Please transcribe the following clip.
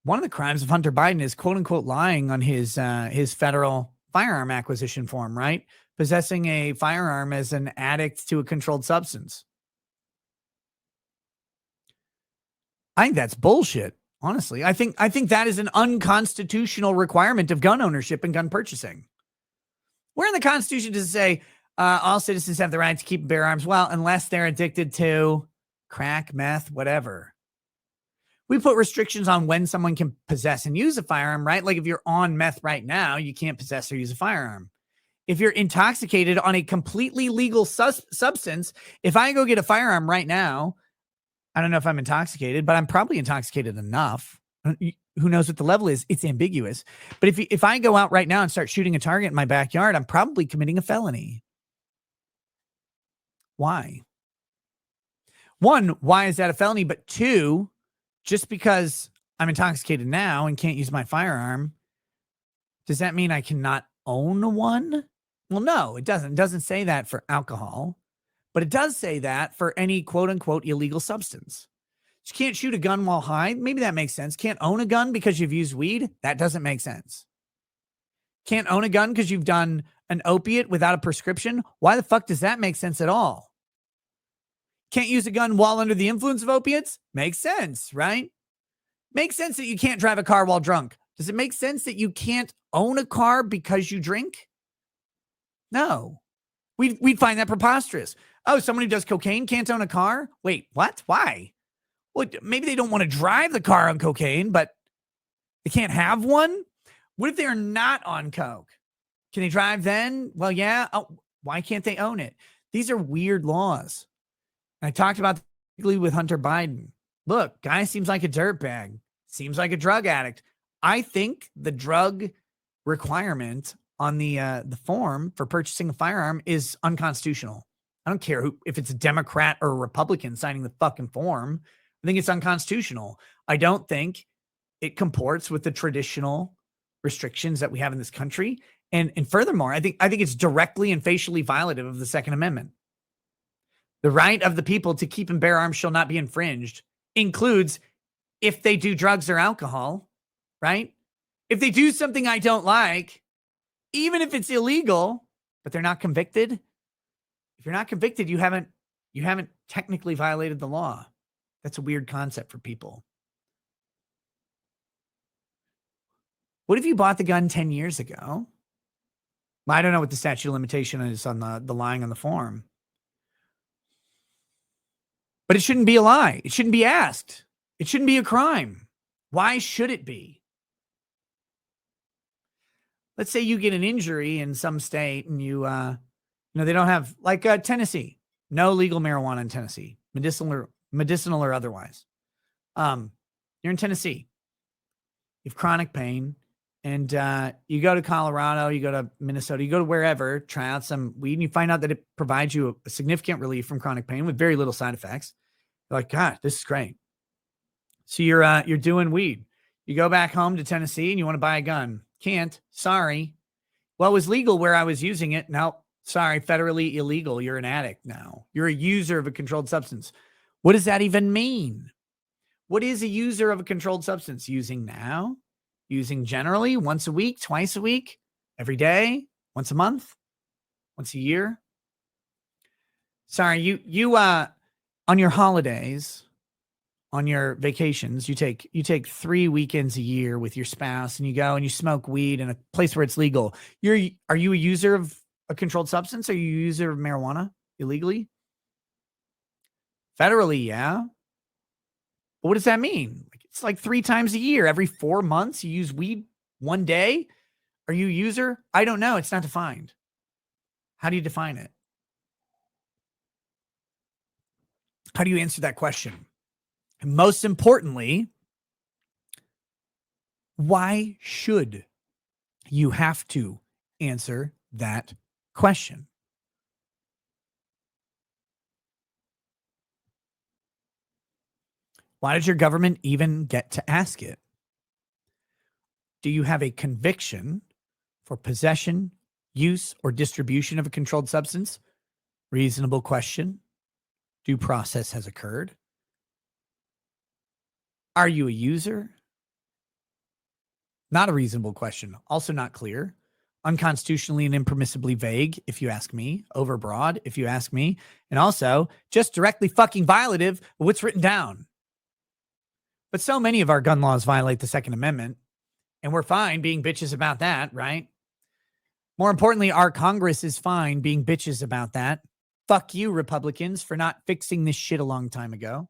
one of the crimes of Hunter Biden is quote unquote lying on his federal firearm acquisition form, right? Possessing a firearm as an addict to a controlled substance. I think that's bullshit. Honestly, I think that is an unconstitutional requirement of gun ownership and gun purchasing. Where in the Constitution does it say all citizens have the right to keep and bear arms? Well, unless they're addicted to crack, meth, whatever. We put restrictions on when someone can possess and use a firearm, right? Like if you're on meth right now, you can't possess or use a firearm. If you're intoxicated on a completely legal substance, if I go get a firearm right now, I don't know if I'm intoxicated, but I'm probably intoxicated enough. Who knows what the level is? It's ambiguous. But if I go out right now and start shooting a target in my backyard, I'm probably committing a felony. Why? One, why is that a felony? But two, just because I'm intoxicated now and can't use my firearm, does that mean I cannot own one? Well, no, it doesn't. It doesn't say that for alcohol, but it does say that for any quote unquote illegal substance. You can't shoot a gun while high. Maybe that makes sense. Can't own a gun because you've used weed. That doesn't make sense. Can't own a gun because you've done an opiate without a prescription. Why the fuck does that make sense at all? Can't use a gun while under the influence of opiates? Makes sense, right? Makes sense that you can't drive a car while drunk. Does it make sense that you can't own a car because you drink? No. We'd find that preposterous. Oh, someone who does cocaine can't own a car? Wait, what? Why? Well, maybe they don't want to drive the car on cocaine, but they can't have one? What if they're not on coke? Can they drive then? Well, yeah. Oh, why can't they own it? These are weird laws. I talked about with Hunter Biden. Look, guy seems like a dirtbag. Seems like a drug addict. I think the drug requirement on the form for purchasing a firearm is unconstitutional. I don't care if it's a Democrat or a Republican signing the fucking form. I think it's unconstitutional. I don't think it comports with the traditional restrictions that we have in this country. And furthermore, I think it's directly and facially violative of the Second Amendment. The right of the people to keep and bear arms shall not be infringed includes if they do drugs or alcohol, right? If they do something I don't like, even if it's illegal, but they're not convicted. If you're not convicted, you haven't technically violated the law. That's a weird concept for people. What if you bought the gun 10 years ago? Well, I don't know what the statute of limitation is on the lying on the form. But it shouldn't be a lie. It shouldn't be asked. It shouldn't be a crime. Why should it be? Let's say you get an injury in some state and you they don't have, like Tennessee, no legal marijuana in Tennessee, medicinal or otherwise. You're in Tennessee. You have chronic pain and you go to Colorado, you go to Minnesota, you go to wherever, try out some weed and you find out that it provides you a significant relief from chronic pain with very little side effects. You're like, God, this is great. So you're doing weed. You go back home to Tennessee and you want to buy a gun. Can't. Sorry. Well, it was legal where I was using it. No, sorry. Federally illegal. You're an addict now. You're a user of a controlled substance. What does that even mean? What is a user of a controlled substance? Using now? Using generally? Once a week? Twice a week? Every day? Once a month? Once a year? Sorry, you on your holidays, on your vacations, you take 3 weekends a year with your spouse and you go and you smoke weed in a place where it's legal. Are you a user of a controlled substance? Are you a user of marijuana illegally? Federally, yeah. But what does that mean? It's like 3 times a year. Every 4 months, you use weed one day. Are you a user? I don't know. It's not defined. How do you define it? How do you answer that question? And most importantly, why should you have to answer that question? Why does your government even get to ask it? Do you have a conviction for possession, use, or distribution of a controlled substance? Reasonable question. Due process has occurred. Are you a user? Not a reasonable question. Also not clear. Unconstitutionally and impermissibly vague, if you ask me. Overbroad, if you ask me. And also just directly fucking violative of what's written down. But so many of our gun laws violate the Second Amendment, and we're fine being bitches about that, right? More importantly, our Congress is fine being bitches about that. Fuck you, Republicans, for not fixing this shit a long time ago.